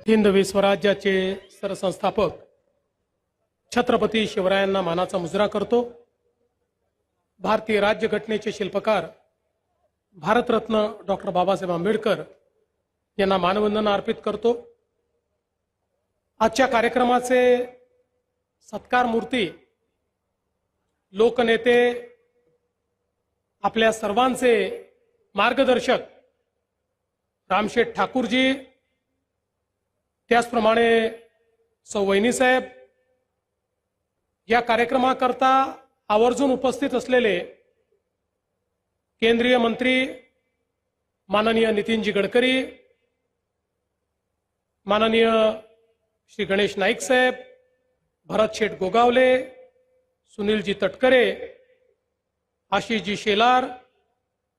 हिंदवी स्वराज्याचे सरसंस्थापक छत्रपती शिवरायांना मानाचा मुजरा करतो। भारतीय राज्यघटनेचे शिल्पकार भारतरत्न डॉक्टर बाबासाहेब आंबेडकर यांना मानवंदना अर्पित करतो। आजच्या कार्यक्रमाचे सत्कार मूर्ती लोकनेते आपल्या सर्वांचे मार्गदर्शक रामशेठ ठाकूरजी, त्याचप्रमाणे वहिनी साहेब, या कार्यक्रमाकरता आवर्जून उपस्थित असलेले केंद्रीय मंत्री माननीय नितीनजी गडकरी, माननीय श्री गणेश नाईक साहेब, भरत शेठ गोगावले, सुनीलजी तटकरे, आशिषजी शेलार,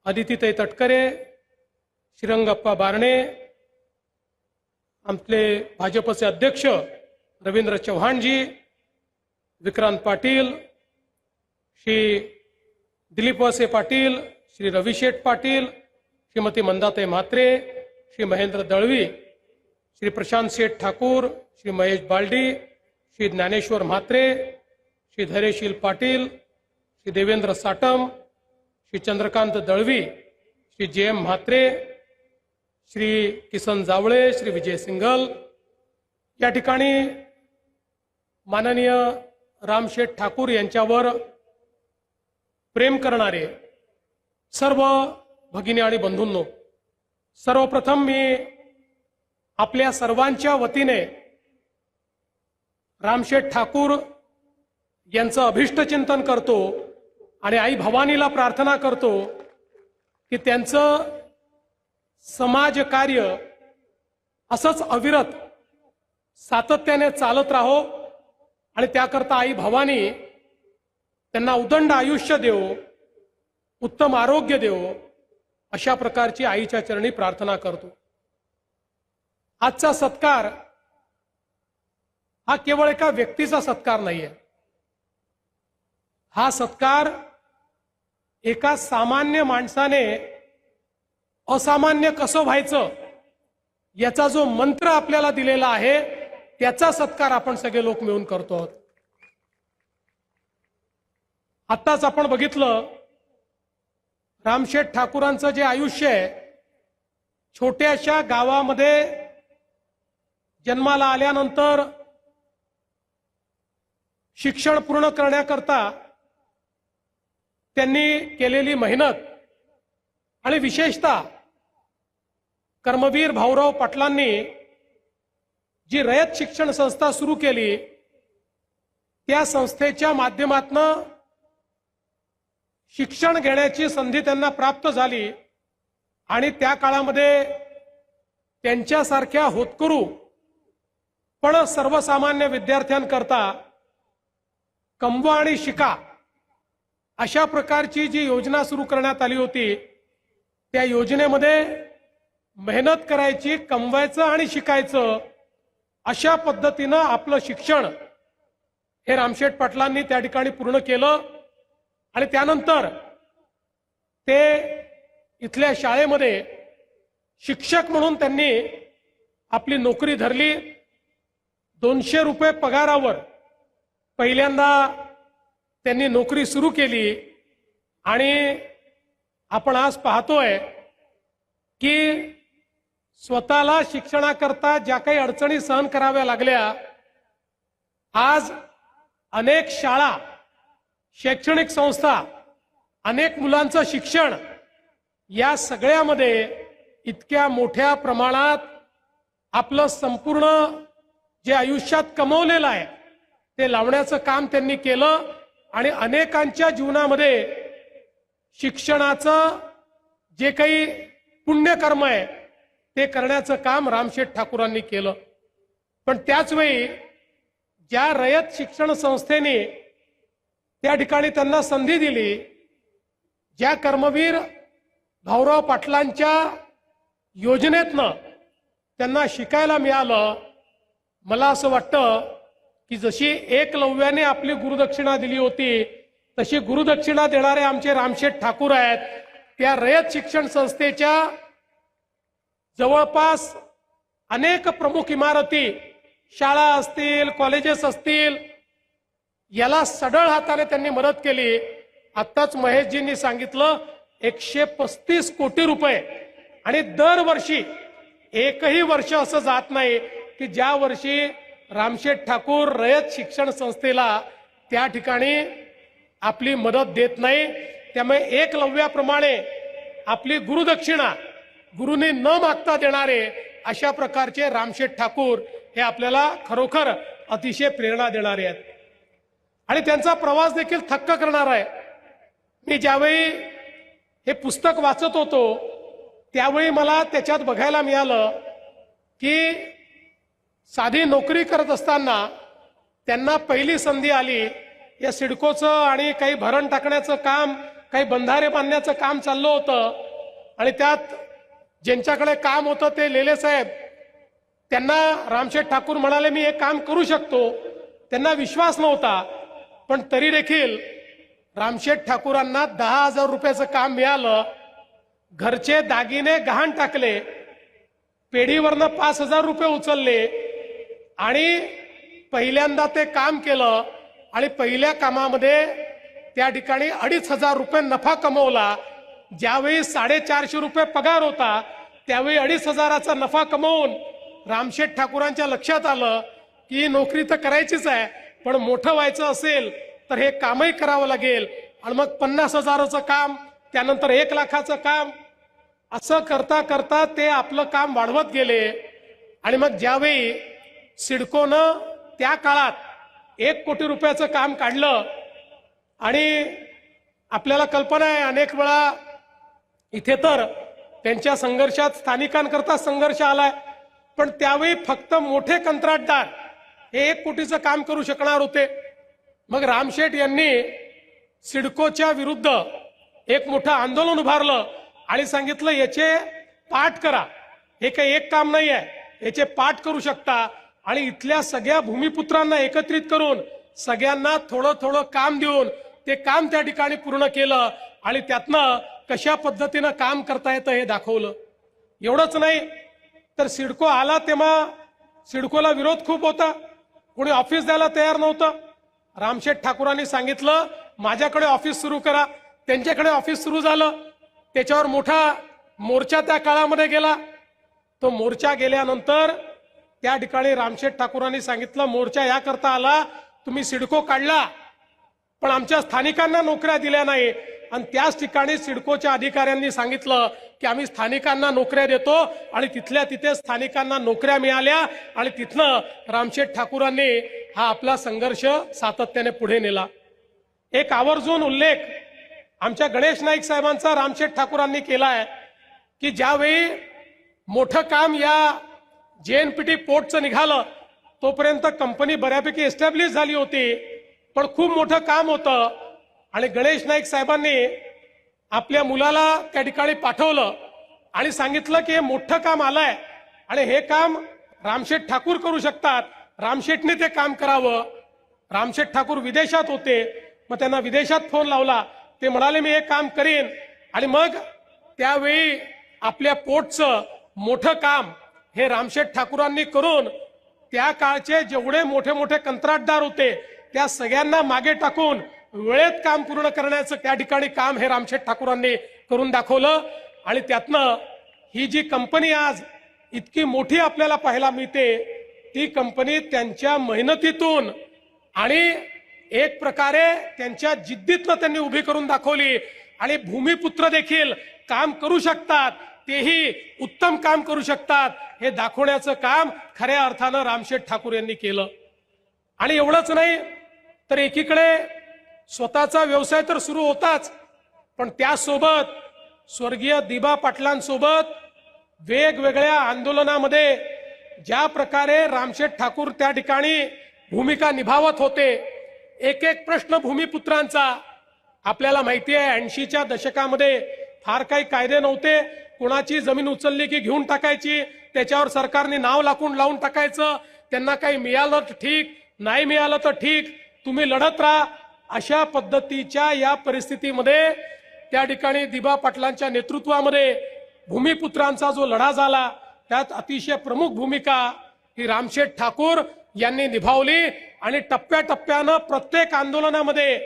अदितीताई तटकरे, श्रीरंगप्पा बारणे, आमचे भाजपचे अध्यक्ष रवींद्र चव्हाणजी, विक्रांत पाटील, श्री दिलीप वळसे पाटील, श्री रविशेठ पाटील, श्रीमती मंदाताई म्हात्रे, श्री महेंद्र दळवी, श्री प्रशांत शेठ ठाकूर, श्री महेश बालडी, श्री ज्ञानेश्वर म्हात्रे, श्री धैर्यशील पाटील, श्री देवेंद्र साटम, श्री चंद्रकांत दळवी, श्री जे.एम. म्हात्रे, श्री किसन जावळे, श्री विजय सिंगल, या ठिकाणी माननीय रामशेठ ठाकूर यांच्यावर प्रेम करणारे सर्व भगिनी आणि बंधूंनो, सर्वप्रथम मी आपल्या सर्वांच्या वतीने रामशेठ ठाकूर यांचं अभिष्ट चिंतन करतो आणि आई भवानीला प्रार्थना करतो की त्यांचं समाज कार्य असंच अविरत सातत्याने चालत राहो आणि त्याकरता आई भवानी त्यांना उदंड आयुष्य देवो, उत्तम आरोग्य देवो, अशा प्रकारची आईच्या चरणी प्रार्थना करतो। आजचा सत्कार हा केवळ एका व्यक्तीचा सत्कार नाहीये, हा सत्कार एका सामान्य माणसाने असामान्य कसं व्हायचं याचा जो मंत्र आपल्याला दिलेला आहे त्याचा सत्कार आपण सगळे लोक मिळून करतो आहोत। आत्ताच आपण बघितलं रामशेठ ठाकूरांचं जे आयुष्य आहे, छोट्याशा गावामध्ये जन्माला आल्यानंतर शिक्षण पूर्ण करण्याकरता त्यांनी केलेली मेहनत आणि विशेषतः कर्मवीर भाऊराव पाटलांनी जी रयत शिक्षण संस्था सुरू केली, त्या संस्थेच्या माध्यमातून शिक्षण घेण्याची संधी त्यांना प्राप्त झाली आणि त्या काळामध्ये त्यांच्यासारख्या होतकरू पण सर्वसामान्य विद्यार्थ्यांकरता कमवा आणि शिका अशा प्रकारची जी योजना सुरू करण्यात आली होती, त्या योजनेमध्ये मेहनत करायची, कमवायचं आणि शिकायचं अशा पद्धतीनं आपलं शिक्षण हे रामशेठ पाटलांनी त्या ठिकाणी पूर्ण केलं आणि त्यानंतर ते इथल्या शाळेमध्ये शिक्षक म्हणून त्यांनी आपली नोकरी धरली। 200 रुपये पगारावर पहिल्यांदा त्यांनी नोकरी सुरू केली आणि आपण आज पाहतोय की स्वतःला शिक्षणाकरता ज्या काही अडचणी सहन कराव्या लागल्या, आज अनेक शाळा, शैक्षणिक संस्था, अनेक मुलांचं शिक्षण, या सगळ्यामध्ये इतक्या मोठ्या प्रमाणात आपलं संपूर्ण जे आयुष्यात कमवलेलं आहे ते लावण्याचं काम त्यांनी केलं आणि अनेकांच्या जीवनामध्ये शिक्षणाचं जे काही पुण्यकर्म आहे ते करण्याचं काम रामशेठ ठाकूरांनी केलं। पण त्याच वेळी ज्या रयत शिक्षण संस्थेने त्या ठिकाणी त्यांना संधी दिली, ज्या कर्मवीर भाऊराव पाटलांच्या योजनेतनं त्यांना शिकायला मिळालं, मला असं वाटतं की जशी एकलव्याने आपली गुरुदक्षिणा दिली होती तशी गुरुदक्षिणा देणारे आमचे रामशेठ ठाकूर आहेत। त्या रयत शिक्षण संस्थेच्या जवळपास अनेक प्रमुख इमारती, शाळा असतील, कॉलेजेस असतील, याला सढळ हाताने त्यांनी मदत केली. आत्ताच महेशजींनी सांगितलं 135 कोटी रुपये. आणि दरवर्षी एकही वर्ष असं जात नाही की ज्या वर्षी रामशेठ ठाकूर रयत शिक्षण संस्थेला त्या ठिकाणी आपली मदत देत नाही. त्यामुळे एकलव्याप्रमाणे आपली गुरुदक्षिणा गुरुने न मागता देणारे अशा प्रकारचे रामशेठ ठाकूर हे आपल्याला खरोखर अतिशय प्रेरणा देणारे आहेत. आणि त्यांचा प्रवास देखील थक्क करणार आहे. मी ज्यावेळी हे पुस्तक वाचत होतो त्यावेळी मला त्याच्यात बघायला मिळालं की साधी नोकरी करत असताना त्यांना पहिली संधी आली. या सिडकोचं आणि काही भरण टाकण्याचं काम, काही बंधारे बांधण्याचं काम चाललं होतं. आणि त्यात ज्यांच्याकडे काम होतं ते लेले साहेब, त्यांना रामशेठ ठाकूर म्हणाले मी हे काम करू शकतो. त्यांना विश्वास नव्हता, पण तरी देखील रामशेठ ठाकूरांना 10,000 रुपयाचं काम मिळालं. घरचे दागिने गहाण टाकले, पेढीवरनं 5,000 रुपये उचलले आणि पहिल्यांदा ते काम केलं. आणि पहिल्या कामामध्ये त्या ठिकाणी 2,500 रुपये नफा कमवला. ज्यावेळी 450 रुपये पगार होता त्यावेळी 2,500चा नफा कमवून रामशेठ ठाकूरांच्या लक्षात आलं की नोकरी तर करायचीच आहे, पण मोठं व्हायचं असेल तर हे कामही करावं लागेल. आणि मग 50,000चं काम, त्यानंतर 1,00,000चं काम, असं करता करता ते आपलं काम वाढवत गेले. आणि मग ज्यावेळी सिडकोनं त्या काळात 1 कोटी रुपयाचं काम काढलं, आणि आपल्याला कल्पना आहे अनेक वेळा इथे तर त्यांच्या संघर्षात स्थानिकांकरता संघर्ष आलाय, पण त्यावेळी फक्त मोठे कंत्राटदार हे 1 कोटीचं काम करू शकणार होते. मग रामशेठ यांनी सिडकोच्या विरुद्ध एक मोठं आंदोलन उभारलं आणि सांगितलं याचे पाठ करा. हे काही एक काम नाही आहे, याचे पाठ करू शकता. आणि इथल्या सगळ्या भूमिपुत्रांना एकत्रित करून सगळ्यांना थोडं थोडं काम देऊन ते काम त्या ठिकाणी पूर्ण केलं. आणि त्यातनं कशा पद्धतीनं काम करता येतं हे दाखवलं. एवढंच नाही तर सिडको आला तेव्हा सिडकोला विरोध खूप होता, कोणी ऑफिस द्यायला तयार नव्हतं. रामशेठ ठाकूरांनी सांगितलं माझ्याकडे ऑफिस सुरू करा. त्यांच्याकडे ऑफिस सुरू झालं. त्याच्यावर मोठा मोर्चा त्या काळामध्ये गेला. तो मोर्चा गेल्यानंतर त्या ठिकाणी रामशेठ ठाकूरांनी सांगितलं मोर्चा याकरता आला, तुम्ही सिडको काढला पण आमच्या स्थानिकांना नोकऱ्या दिल्या नाही. आणि त्याच ठिकाणी सिडकोच्या अधिकाऱ्यांनी सांगितलं की आम्ही स्थानिकांना नोकऱ्या देतो. आणि तिथल्या तिथे स्थानिकांना नोकऱ्या मिळाल्या. आणि तिथनं रामशेठ ठाकूरांनी हा आपला संघर्ष सातत्याने पुढे नेला. एक आवर्जून उल्लेख आमच्या गणेश नाईक साहेबांचा रामशेठ ठाकूरांनी केलाय की ज्यावेळी मोठं काम या JNPT पोर्टचं निघालं तोपर्यंत कंपनी बऱ्यापैकी एस्टॅब्लिश झाली होती, पण खूप मोठं काम होतं. आणि गणेश नाईक साहेबांनी आपल्या मुलाला त्या ठिकाणी पाठवलं आणि सांगितलं की हे मोठं काम आलंय आणि हे काम रामशेठ ठाकूर करू शकतात, रामशेठने ते काम करावं. रामशेठ ठाकूर विदेशात होते, मग त्यांना विदेशात फोन लावला. ते म्हणाले मी हे काम करीन. आणि मग त्यावेळी आपल्या पोर्टचं मोठं काम हे रामशेठ ठाकूरांनी करून त्या काळचे जेवढे मोठे मोठे कंत्राटदार होते त्या सगळ्यांना मागे टाकून वेळेत काम पूर्ण करण्याचं त्या ठिकाणी काम हे रामशेठ ठाकूरांनी करून दाखवलं. आणि त्यातनं ही जी कंपनी आज इतकी मोठी आपल्याला पाहायला मिळते ती कंपनी त्यांच्या मेहनतीतून आणि एक प्रकारे त्यांच्या जिद्दीतनं त्यांनी उभी करून दाखवली. आणि भूमिपुत्र देखील काम करू शकतात, तेही उत्तम काम करू शकतात हे दाखवण्याचं काम खऱ्या अर्थानं रामशेठ ठाकूर यांनी केलं. आणि एवढंच नाही तर एकीकडे स्वतःचा व्यवसाय तर सुरू होताच, पण त्यासोबत स्वर्गीय दिबा पाटलांसोबत वेगवेगळ्या आंदोलनामध्ये ज्या प्रकारे रामशेठ ठाकूर त्या ठिकाणी भूमिका निभावत होते. एक एक प्रश्न भूमिपुत्रांचा आपल्याला माहिती आहे 80च्या दशकामध्ये फार काही कायदे नव्हते. कोणाची जमीन उचलली की घेऊन टाकायची, त्याच्यावर सरकारने नाव लावून टाकायचं. त्यांना काही मिळालं तर ठीक, नाही मिळालं तर ठीक, तुम्ही लढत राहा. अशा पद्धतीच्या या परिस्थितीमध्ये त्या ठिकाणी दिबा पाटलांच्या नेतृत्वामध्ये भूमिपुत्रांचा जो लढा झाला त्यात अतिशय प्रमुख भूमिका ही रामशेठ ठाकूर यांनी निभावली आणि टप्प्याटप्प्यानं प्रत्येक आंदोलनामध्ये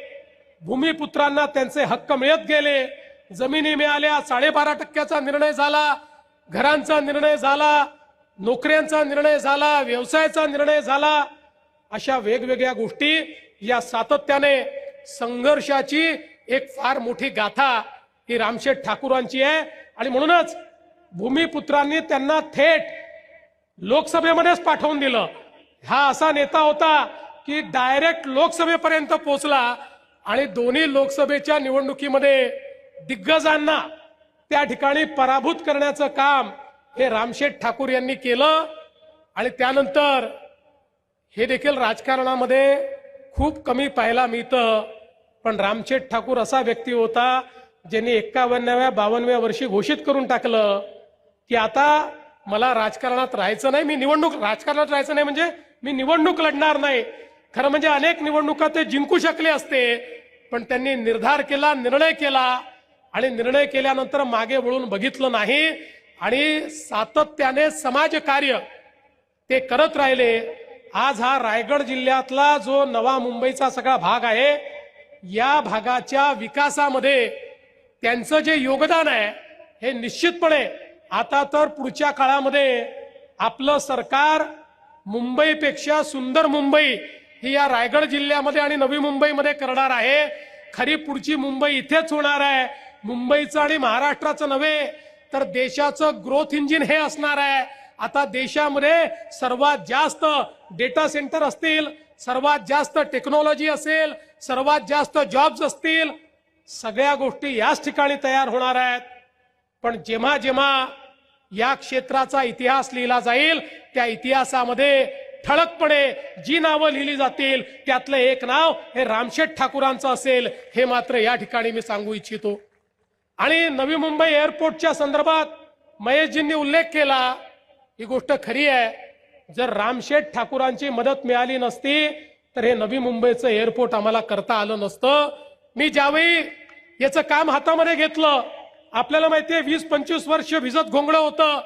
भूमिपुत्रांना त्यांचे हक्क मिळत गेले। जमिनी मिळाल्या, 12.5% निर्णय झाला, घरांचा निर्णय झाला, नोकऱ्यांचा निर्णय झाला, व्यवसायाचा निर्णय झाला। अशा वेगवेगळ्या गोष्टी या सातत्याने संघर्षाची एक फार मोठी गाथा ही रामशेठ ठाकूरांची आहे। आणि म्हणूनच भूमिपुत्रांनी त्यांना थेट लोकसभेमध्येच पाठवून दिलं। हा असा नेता होता की डायरेक्ट लोकसभेपर्यंत पोहोचला आणि दोन्ही लोकसभेच्या निवडणुकीमध्ये दिग्गजांना त्या ठिकाणी पराभूत करण्याचं काम हे रामशेठ ठाकूर यांनी केलं। आणि त्यानंतर हे देखील राजकारणामध्ये खूप कमी पाहायला मिळतं, पण रामशेठ ठाकूर असा व्यक्ती होता ज्यांनी 51व्या 52व्या वर्षी घोषित करून टाकलं की आता मला राजकारणात राहायचं नाही, मी राजकारणात राहायचं नाही म्हणजे मी निवडणूक लढणार नाही। खरं म्हणजे अनेक निवडणुका ते जिंकू शकले असते, पण त्यांनी निर्धार केला, निर्णय केला आणि निर्णय केल्यानंतर मागे वळून बघितलं नाही आणि सातत्याने समाजकार्य ते करत राहिले। आज हा रायगड जिल्ह्यातला जो नवा मुंबईचा सगळा भाग आहे, या भागाच्या विकासामध्ये त्यांचं जे योगदान आहे हे निश्चितपणे आता तर पुढच्या काळामध्ये आपलं सरकार मुंबईपेक्षा सुंदर मुंबई ही या रायगड जिल्ह्यामध्ये आणि नवी मुंबईमध्ये करणार आहे। खरी पुढची मुंबई इथेच होणार आहे। मुंबईचं आणि महाराष्ट्राचं नव्हे तर देशाचं ग्रोथ इंजिन हे असणार आहे। आता देशामध्ये सर्वात जास्त डेटा सेंटर असतील, सर्वात जास्त टेक्नॉलॉजी असेल, सर्वात जास्त जॉब्स असतील, सगळ्या गोष्टी याच ठिकाणी तयार होणार आहेत। पण जेव्हा जेव्हा या क्षेत्राचा इतिहास लिहिला जाईल त्या इतिहासामध्ये ठळकपणे जी नावं लिहिली जातील त्यातलं एक नाव हे रामशेठ ठाकूरांचं असेल, हे मात्र या ठिकाणी मी सांगू इच्छितो। आणि नवी मुंबई एअरपोर्टच्या संदर्भात महेशजींनी उल्लेख केला, ही गोष्ट खरी आहे। जर रामशेठ ठाकूरांची मदत मिळाली नसती तर हे नवी मुंबईचं एअरपोर्ट आम्हाला करता आलं नसतं। मी ज्यावेळी याचं काम हातामध्ये घेतलं, आपल्याला माहितीये 20-25 वर्ष भिजत घोंगडं होतं,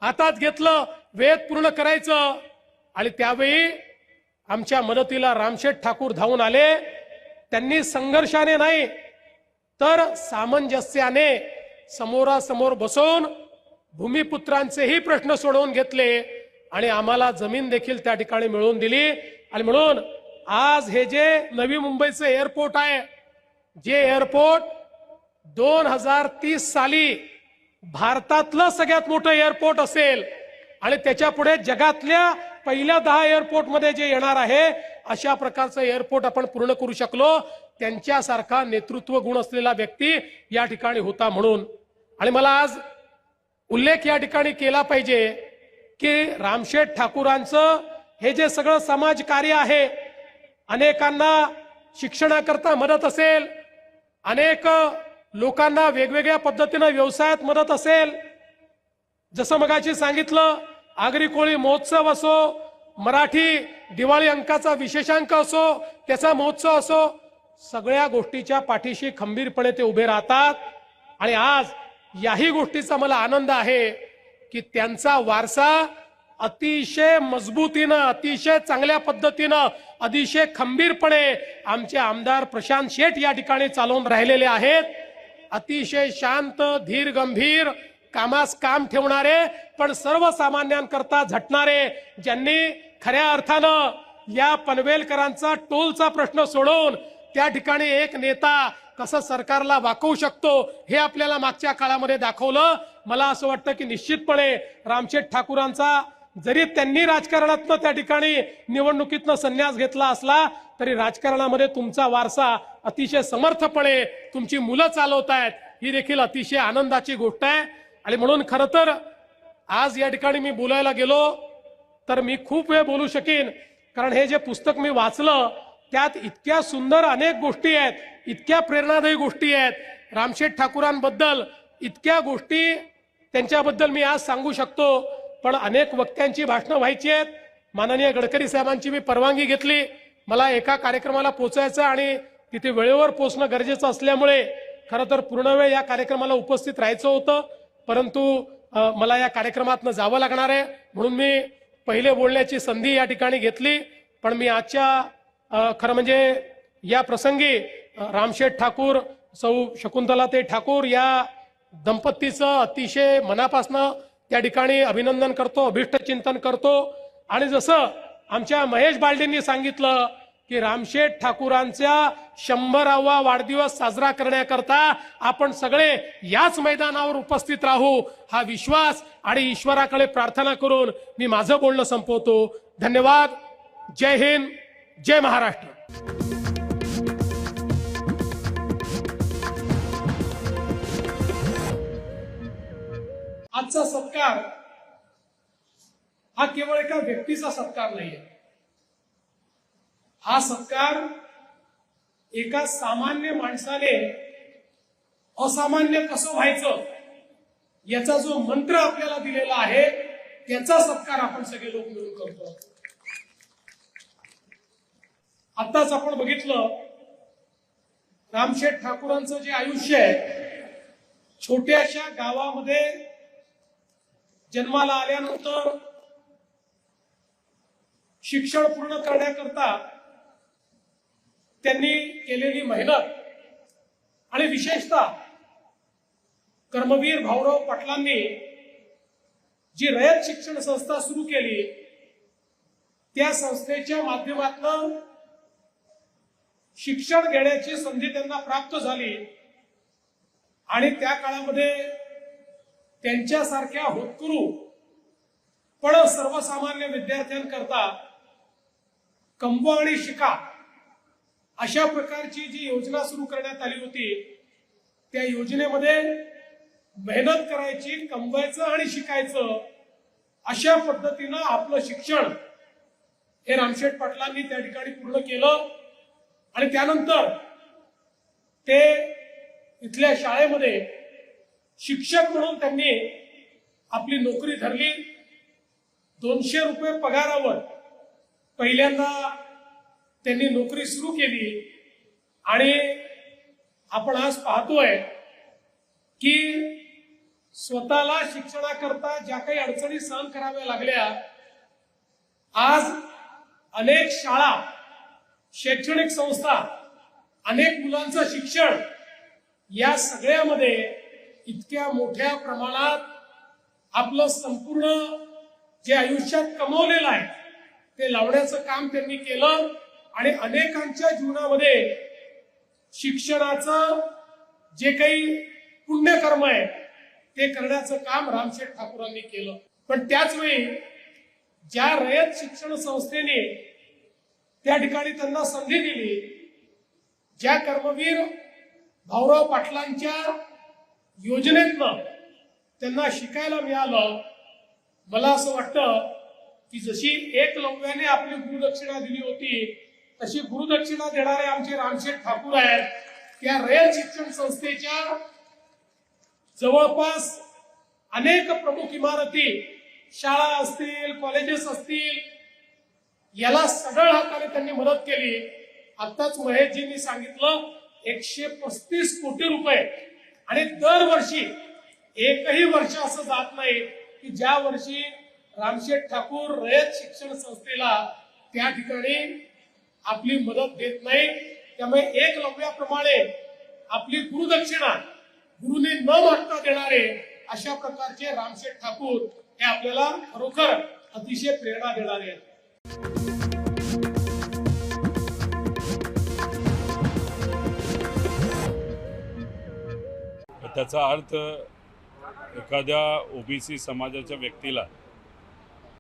हातात घेतलं, वेद पूर्ण करायचं आणि त्यावेळी आमच्या मदतीला रामशेठ ठाकूर धावून आले। त्यांनी संघर्षाने नाही तर सामंजस्याने समोरासमोर बसून भूमिपुत्रांचेही प्रश्न सोडवून घेतले आणि आम्हाला जमीन देखील त्या ठिकाणी मिळवून दिली। आणि म्हणून आज हे जे नवी मुंबईचं एअरपोर्ट आहे, जे एअरपोर्ट 2030 साली भारतातलं सगळ्यात मोठं एअरपोर्ट असेल आणि त्याच्या पुढे जगातल्या पहिल्या 10 एअरपोर्ट मध्ये जे येणार आहे, अशा प्रकारचं एअरपोर्ट आपण पूर्ण करू शकलो, त्यांच्यासारखा नेतृत्व गुण असलेला व्यक्ती या ठिकाणी होता म्हणून। आणि मला आज उल्लेख या ठिकाणी केला पाहिजे की रामशेठ ठाकूरांचं हे जे सगळं समाजकार्य आहे, अनेकांना शिक्षणाकरता मदत असेल, अनेक लोकांना वेगवेगळ्या पद्धतीने व्यवसायात मदत असेल, जसं मगाशी सांगितलं आगरी कोळी महोत्सव असो, मराठी दिवाळी अंकाचा विशेषांक असो, त्याचा महोत्सव असो, सगळ्या गोष्टीच्या पाठीशी खंबीरपणे ते उभे राहतात। आणि आज याही गोष्टीचा मला आनंद आहे की त्यांचा वारसा अतिशय मजबूतीनं, अतिशय चांगल्या पद्धतीनं, अतिशय खंबीरपणे आमचे आमदार प्रशांत शेठ या ठिकाणी चालवून राहिलेले आहेत। अतिशय शांत, धीर, गंभीर, कामास काम ठेवणारे पण सर्वसामान्यांकरता झटणारे, ज्यांनी खऱ्या अर्थानं या पनवेलकरांचा टोलचा प्रश्न सोडवून त्या ठिकाणी एक नेता कसं सरकारला वाकवू शकतो हे आपल्याला मागच्या काळामध्ये दाखवलं। मला असं वाटतं की निश्चितपणे रामशेठ ठाकूरांचा जरी त्यांनी राजकारणातनं त्या ठिकाणी निवडणुकीतनं संन्यास घेतला असला तरी राजकारणामध्ये तुमचा वारसा अतिशय समर्थपणे तुमची मुलं चालवतायत, ही देखील अतिशय आनंदाची गोष्ट आहे। आणि म्हणून खरं तर आज या ठिकाणी मी बोलायला गेलो तर मी खूप वेळ बोलू शकीन, कारण हे जे पुस्तक मी वाचलं त्यात इतक्या सुंदर अनेक गोष्टी आहेत, इतक्या प्रेरणादायी गोष्टी आहेत रामशेठ ठाकूरांबद्दल, इतक्या गोष्टी त्यांच्याबद्दल मी आज सांगू शकतो। पण अनेक वक्त्यांची भाषणं व्हायची आहेत। माननीय गडकरी साहेबांची मी परवानगी घेतली, मला एका कार्यक्रमाला पोहोचायचं आणि तिथे वेळेवर पोहोचणं गरजेचं असल्यामुळे खरं तर पूर्ण वेळ या कार्यक्रमाला उपस्थित राहायचं होतं, परंतु मला या कार्यक्रमातनं जावं लागणार आहे, म्हणून मी पहिले बोलण्याची संधी या ठिकाणी घेतली. पण मी आजच्या खरं म्हणजे या प्रसंगी रामशेठ ठाकूर, सौ शकुंतलाताई ठाकूर या दंपतीचं अतिशय मनापासनं त्या ठिकाणी अभिनंदन करतो, अभिष्ट चिंतन करतो. आणि जसं आमच्या महेश बालदेंनी सांगितलं की रामशेठ ठाकूरांचा 100वा वाढदिवस साजरा करण्याकरता आपण सगळे याच मैदानावर उपस्थित राहू, हा विश्वास आणि ईश्वराकडे प्रार्थना करून मी माझं बोलणं संपवतो. धन्यवाद. जय हिंद, जय महाराष्ट्र. आजचा सत्कार हा केवळ एका व्यक्तीचा सत्कार नाहीये. हा सत्कार एका सामान्य माणसाने असामान्य कसं व्हायचं याचा जो मंत्र आपल्याला दिलेला आहे त्याचा सत्कार आपण सगळे लोक मिळून करतो. आताच आपण बघितलं रामशेठ ठाकूरांचं जे आयुष्य आहे, छोट्याशा गावामध्ये जन्माला आल्यानंतर शिक्षण पूर्ण करण्याकरता त्यांनी केलेली मेहनत आणि विशेषतः कर्मवीर भाऊराव पाटलांनी जी रयत शिक्षण संस्था सुरू केली त्या संस्थेच्या माध्यमातून शिक्षण घेण्याची संधी त्यांना प्राप्त झाली. आणि त्या काळामध्ये त्यांच्यासारख्या होतकरू पण सर्वसामान्य विद्यार्थ्यांकरता कमवा आणि शिका अशा प्रकारची जी योजना सुरू करण्यात आली होती, त्या योजनेमध्ये मेहनत करायची, कमवायचं आणि शिकायचं अशा पद्धतीनं आपलं शिक्षण हे रामशेठ पाटलांनी त्या ठिकाणी पूर्ण केलं. आणि त्यानंतर ते इथल्या शाळेमध्ये शिक्षक म्हणून त्यांनी आपली नोकरी धरली. 200 रुपये पगारावर पहिल्यांदा त्यांनी नोकरी सुरू केली. आणि आपण आज पाहतोय की स्वतःला शिक्षणाकरता ज्या काही अडचणी सहन कराव्या लागल्या, आज अनेक शाळा, शैक्षणिक संस्था, अनेक मुलांचं शिक्षण या सगळ्यामध्ये इतक्या मोठ्या प्रमाणात आपलं संपूर्ण जे आयुष्यात कमवलेलं आहे ते लावण्याचं काम त्यांनी केलं. आणि अनेकांच्या जीवनामध्ये शिक्षणाचं जे काही पुण्यकर्म आहे ते करण्याचं काम रामशेठ ठाकूरांनी केलं. पण त्याच वेळी ज्या रयत शिक्षण संस्थेने त्या ठिकाणी त्यांना संधी दिली, ज्या कर्मवीर भाऊराव पाटलांच्या योजनेतनं त्यांना शिकायला मिळालं, मला असं वाटतं की जशी एकलव्याने आपली गुरुदक्षिणा दिली होती तशी गुरुदक्षिणा देणारे आमचे रामशेठ ठाकूर आहेत. त्या रयत शिक्षण संस्थेच्या जवळपास अनेक प्रमुख इमारती, शाळा असतील, कॉलेजेस असतील, याला सढळ हाताने त्यांनी मदत केली. आताच महेशजींनी सांगितलं 135 कोटी रुपये. आणि दरवर्षी एकही वर्ष असं जात नाही की ज्या वर्षी रामशेठ ठाकूर रयत शिक्षण संस्थेला त्या ठिकाणी आपली मदत देत नाही. त्यामुळे एकलव्याप्रमाणे आपली गुरुदक्षिणा गुरुने न मागता देणारे अशा प्रकारचे रामशेठ ठाकूर हे आपल्याला खरोखर अतिशय प्रेरणा देणारे आहेत. त्याचा अर्थ एखाद्या ओबीसी समाजाच्या व्यक्तीला